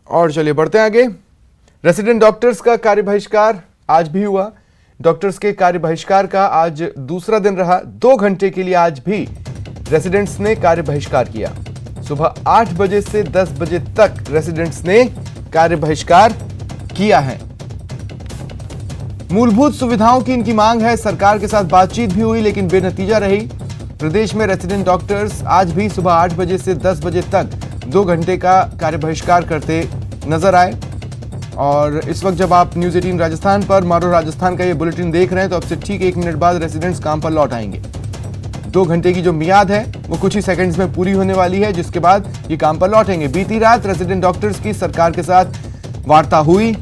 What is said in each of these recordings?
और चलिए बढ़ते हैं आगे। रेसिडेंट डॉक्टर्स का कार्य बहिष्कार आज भी हुआ। डॉक्टर्स के कार्य बहिष्कार का आज दूसरा दिन रहा। 2 घंटे के लिए आज भी रेसिडेंट्स ने कार्य बहिष्कार किया। सुबह 8 बजे से 10 बजे तक रेसिडेंट्स ने कार्य बहिष्कार किया है। मूलभूत सुविधाओं की इनकी मांग है। सरकार के साथ बातचीत भी हुई लेकिन बेनतीजा रही। प्रदेश में रेसिडेंट डॉक्टर्स आज भी सुबह 8 बजे से 10 बजे तक 2 घंटे का कार्य बहिष्कार करते नजर आए। और इस वक्त जब आप न्यूज 18 राजस्थान पर मारो राजस्थान का ये बुलेटिन देख रहे हैं तो अब से ठीक 1 मिनट बाद रेसिडेंट्स काम पर लौट आएंगे। 2 घंटे की जो मियाद है वो कुछ ही सेकंड्स में पूरी होने वाली है, जिसके बाद ये काम पर लौटेंगे। बीती रात रेसिडेंट डॉक्टर्स की सरकार के साथ वार्ता हुई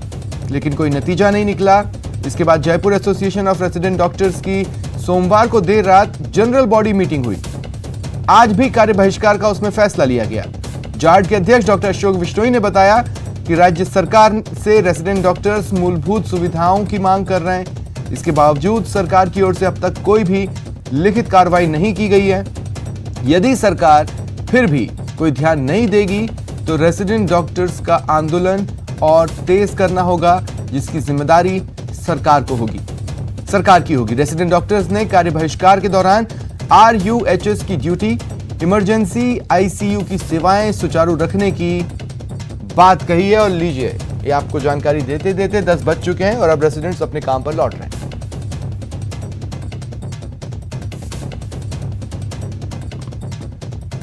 लेकिन कोई नतीजा नहीं निकला। इसके बाद Jaipur association of resident doctors की सोमवार को देर रात जनरल बॉडी मीटिंग हुई। आज भी कार्य बहिष्कार का उसमें फैसला लिया गया। जार्ड के अध्यक्ष डॉक्टर अशोक विश्नोई ने बताया कि राज्य सरकार से रेसिडेंट डॉक्टर्स मूलभूत सुविधाओं की मांग कर रहे हैं। इसके बावजूद सरकार की ओर से अब तक कोई भी लिखित कार्रवाई नहीं की गई है। यदि सरकार फिर भी कोई ध्यान नहीं देगी तो रेसिडेंट डॉक्टर्स का आंदोलन और तेज करना होगा, जिसकी जिम्मेदारी सरकार की होगी। रेसिडेंट डॉक्टर्स ने कार्य बहिष्कार के दौरान RUHS की ड्यूटी, इमरजेंसी ICU की सेवाएं सुचारू रखने की बात कही है। और लीजिए, ये आपको जानकारी देते देते 10 बज चुके हैं और अब रेसिडेंट्स अपने काम पर लौट रहे हैं।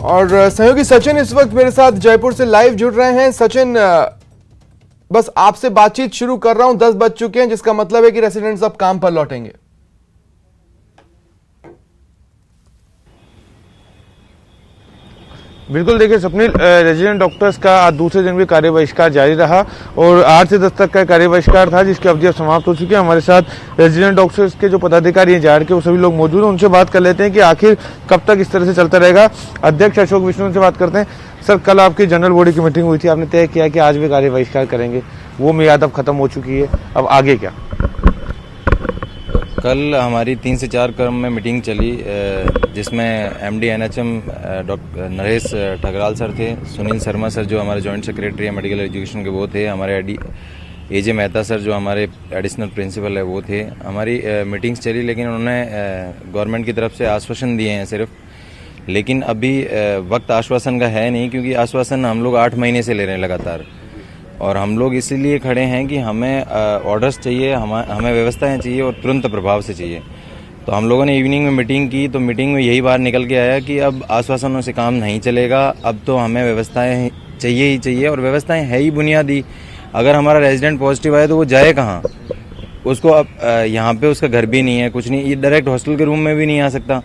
और सहयोगी सचिन इस वक्त मेरे साथ जयपुर से लाइव जुड़ रहे हैं। सचिन, बस आपसे बातचीत शुरू कर रहा हूं, 10 बज चुके हैं, जिसका मतलब है कि रेसिडेंट्स अब काम पर लौटेंगे। बिल्कुल, देखिए स्वप्निल, रेजिडेंट डॉक्टर्स का आज दूसरे दिन भी कार्य बहिष्कार जारी रहा और 8 से 10 तक का कार्य बहिष्कार था, जिसकी अवधि अब समाप्त हो चुकी है। हमारे साथ रेजिडेंट डॉक्टर्स के जो पदाधिकारी हैं जाड़ के, वो सभी लोग मौजूद हैं। उनसे बात कर लेते हैं कि आखिर कब तक इस तरह से चलता रहेगा। अध्यक्ष अशोक विश्नोई से बात करते हैं। सर, कल आपकी जनरल बॉडी की मीटिंग हुई थी, आपने तय किया कि आज भी कार्य बहिष्कार करेंगे, वो मियाद अब खत्म हो चुकी है, अब आगे क्या? कल हमारी 3 से 4 क्रम में मीटिंग चली, जिसमें MD NHM doctor Naresh Thagral sir थे, सुनील शर्मा सर जो हमारे जॉइंट सेक्रेटरी है मेडिकल एजुकेशन के वो थे, हमारे AJ मेहता सर जो हमारे एडिशनल प्रिंसिपल है वो थे। हमारी मीटिंग्स चली लेकिन उन्होंने गवर्नमेंट की तरफ से आश्वासन दिए हैं सिर्फ, लेकिन अभी वक्त आश्वासन का है नहीं, क्योंकि आश्वासन हम लोग 8 महीने से ले रहे हैं लगातार। और हम लोग इसीलिए खड़े हैं कि हमें ऑर्डर्स चाहिए, हमें व्यवस्थाएं चाहिए और तुरंत प्रभाव से चाहिए। तो हम लोगों ने इवनिंग में मीटिंग की, तो मीटिंग में यही बाहर निकल के आया कि अब आश्वासनों से काम नहीं चलेगा, अब तो हमें व्यवस्थाएं चाहिए ही चाहिए। और व्यवस्थाएं है ही बुनियादी। अगर हमारा रेजिडेंट पॉजिटिव आए तो वो जाए कहाँ? उसको अब यहाँ पे उसका घर भी नहीं है, कुछ नहीं, ये डायरेक्ट हॉस्टल के रूम में भी नहीं आ सकता।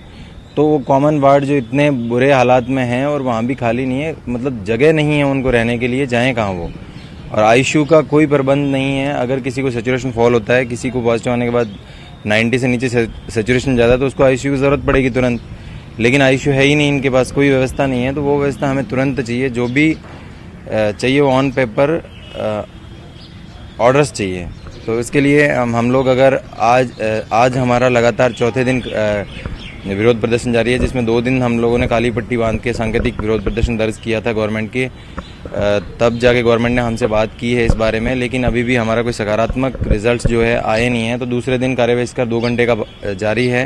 तो वो कॉमन वार्ड जो इतने बुरे हालात में हैं और वहाँ भी खाली नहीं है, मतलब जगह नहीं है उनको रहने के लिए, जाएँ कहाँ वो? और ICU का कोई प्रबंध नहीं है। अगर किसी को सैचुरेशन फॉल होता है, किसी को पॉजिटिव आने के बाद 90 से नीचे सैचुरेशन ज़्यादा, तो उसको ICU की ज़रूरत पड़ेगी तुरंत। लेकिन ICU है ही नहीं इनके पास, कोई व्यवस्था नहीं है। तो वो व्यवस्था हमें तुरंत चाहिए, जो भी चाहिए वो ऑन पेपर ऑर्डर्स चाहिए। तो इसके लिए हम लोग अगर आज हमारा लगातार चौथे दिन विरोध प्रदर्शन जारी है, जिसमें 2 दिन हम लोगों ने काली पट्टी बांध के सांकेतिक विरोध प्रदर्शन दर्ज किया था गवर्नमेंट के, तब जाके गवर्नमेंट ने हमसे बात की है इस बारे में, लेकिन अभी भी हमारा कोई सकारात्मक रिजल्ट्स जो है आए नहीं है। तो दूसरे दिन कार्य बहिष्कार 2 घंटे का जारी है।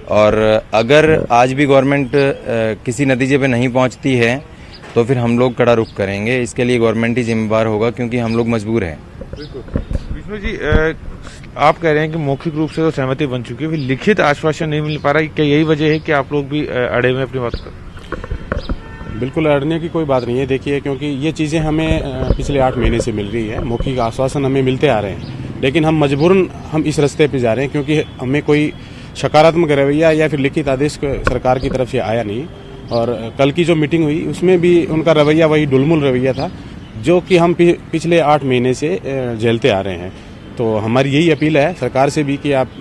और अगर आज भी गवर्नमेंट किसी नतीजे पे नहीं पहुंचती है तो फिर हम लोग कड़ा रुख करेंगे। इसके लिए गवर्नमेंट ही जिम्मेदार होगा, क्योंकि हम लोग मजबूर हैं। विष्णु जी, आप कह रहे हैं कि मौखिक रूप से तो सहमति बन चुकी है, लिखित आश्वासन नहीं मिल पा रहा है, क्या यही वजह है कि आप लोग भी अड़े में अपनी बात कर? बिल्कुल अड़ने की कोई बात नहीं है। देखिए, क्योंकि ये चीज़ें हमें पिछले 8 महीने से मिल रही है, मौखिक आश्वासन हमें मिलते आ रहे हैं, लेकिन हम मजबूरन हम इस रास्ते पे जा रहे हैं, क्योंकि हमें कोई सकारात्मक रवैया या फिर लिखित आदेश सरकार की तरफ से आया नहीं। और कल की जो मीटिंग हुई उसमें भी उनका रवैया वही डुलमुल रवैया था, जो कि हम पिछले 8 महीने से झेलते आ रहे हैं। तो हमारी यही अपील है सरकार से भी कि आप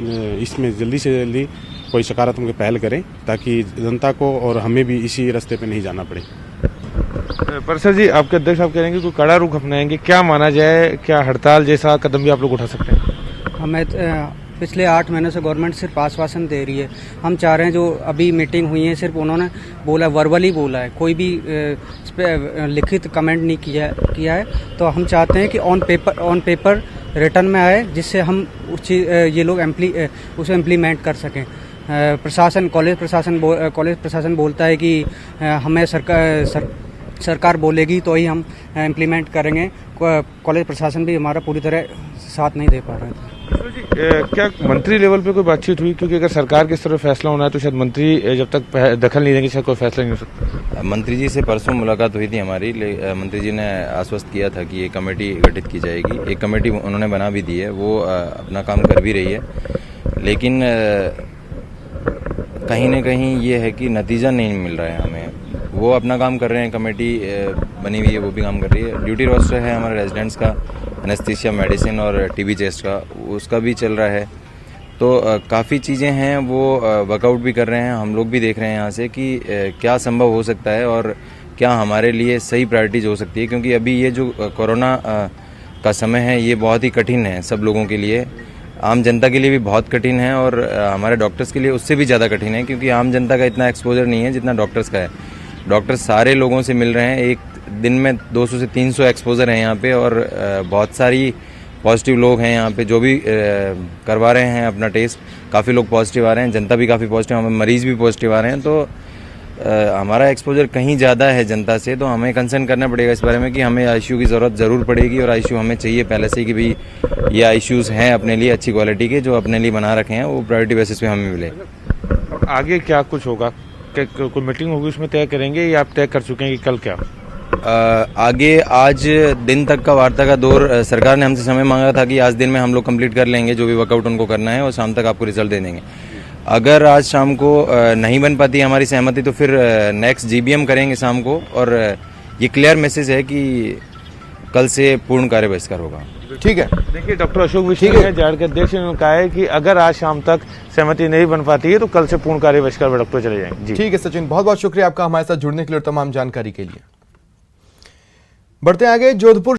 इसमें जल्दी से जल्दी कोई सकारात्मक पहल करें, ताकि जनता को और हमें भी इसी रास्ते पे नहीं जाना पड़े। पर सर जी, आपके अध्यक्ष साहब कह रहे हैं कि कोई कड़ा रुख अपनाएंगे, क्या माना जाए? क्या हड़ताल जैसा कदम भी आप लोग उठा सकते हैं? हमें पिछले 8 महीनों से गवर्नमेंट सिर्फ आश्वासन दे रही है। हम चाह रहे हैं, जो अभी मीटिंग हुई है सिर्फ उन्होंने बोला, वर्बली बोला है, कोई भी इस पे लिखित कमेंट नहीं किया है। तो हम चाहते हैं कि ऑन पेपर रिटर्न में आए, जिससे हम ये लोग उसे इम्प्लीमेंट कर सकें। कॉलेज प्रशासन बोलता है कि हमें सरकार बोलेगी तो ही हम इम्प्लीमेंट करेंगे। कॉलेज प्रशासन भी हमारा पूरी तरह साथ नहीं दे पा रहा है। क्या मंत्री लेवल पे कोई बातचीत हुई? क्योंकि अगर सरकार के स्तर पर फैसला होना है तो शायद मंत्री जब तक दखल नहीं देंगे शायद कोई फैसला नहीं हो सकता। मंत्री जी से परसों मुलाकात हुई थी हमारी। मंत्री जी ने आश्वस्त किया था कि ये कमेटी गठित की जाएगी। एक कमेटी उन्होंने बना भी दी है, वो अपना काम कर भी रही है, लेकिन कहीं ना कहीं ये है कि नतीजा नहीं मिल रहा है हमें। वो अपना काम कर रहे हैं, कमेटी बनी हुई है, वो भी काम कर रही है। ड्यूटी रोस्टर है हमारे रेजिडेंट्स का, एनेस्थीसिया, मेडिसिन और टीबी टेस्ट का, उसका भी चल रहा है। तो काफ़ी चीज़ें हैं, वो वर्कआउट भी कर रहे हैं। हम लोग भी देख रहे हैं यहाँ से कि क्या संभव हो सकता है और क्या हमारे लिए सही प्रायोरिटीज हो सकती है, क्योंकि अभी ये जो कोरोना का समय है ये बहुत ही कठिन है सब लोगों के लिए। आम जनता के लिए भी बहुत कठिन है और हमारे डॉक्टर्स के लिए उससे भी ज़्यादा कठिन है, क्योंकि आम जनता का इतना एक्सपोजर नहीं है जितना डॉक्टर्स का है। डॉक्टर्स सारे लोगों से मिल रहे हैं, एक दिन में 200 से 300 एक्सपोजर हैं यहाँ पे, और बहुत सारी पॉजिटिव लोग हैं यहाँ पे जो भी करवा रहे हैं अपना टेस्ट। काफ़ी लोग पॉजिटिव आ रहे हैं, जनता भी काफ़ी पॉजिटिव, हमें मरीज़ भी पॉजिटिव आ रहे हैं। तो हमारा एक्सपोजर कहीं ज़्यादा है जनता से, तो हमें कंसर्न करना पड़ेगा इस बारे में कि हमें आईसीयू की ज़रूरत ज़रूर पड़ेगी, और आईसीयू हमें चाहिए पहले से कि भाई ये आईसीयूज़ हैं अपने लिए अच्छी क्वालिटी के, जो अपने लिए बना रखे हैं, वो प्रायोरिटी बेसिस पे हमें मिले। आगे क्या कुछ होगा? कोई मीटिंग होगी उसमें तय करेंगे या आप तय कर चुके हैं कि कल क्या? आगे आज दिन तक का वार्ता का दौर, सरकार ने हमसे समय मांगा था कि आज दिन में हम लोग कंप्लीट कर लेंगे जो भी वर्कआउट उनको करना है, और शाम तक आपको रिजल्ट दे देंगे। अगर आज शाम को नहीं बन पाती हमारी सहमति तो फिर नेक्स्ट जीबीएम करेंगे शाम को, और ये क्लियर मैसेज है कि कल से पूर्ण कार्य बहिष्कार होगा। ठीक है। देखिए, डॉक्टर अशोक विष्णु ने झाड़ के अध्यक्ष ने कहा है कि अगर आज शाम तक सहमति नहीं बन पाती है तो कल से पूर्ण कार्य बहिष्कार में डॉक्टर चले जाएंगे। जी ठीक है सचिन, बहुत बहुत शुक्रिया आपका हमारे साथ जुड़ने के लिए और तमाम जानकारी के लिए। बढ़ते आगे। जोधपुर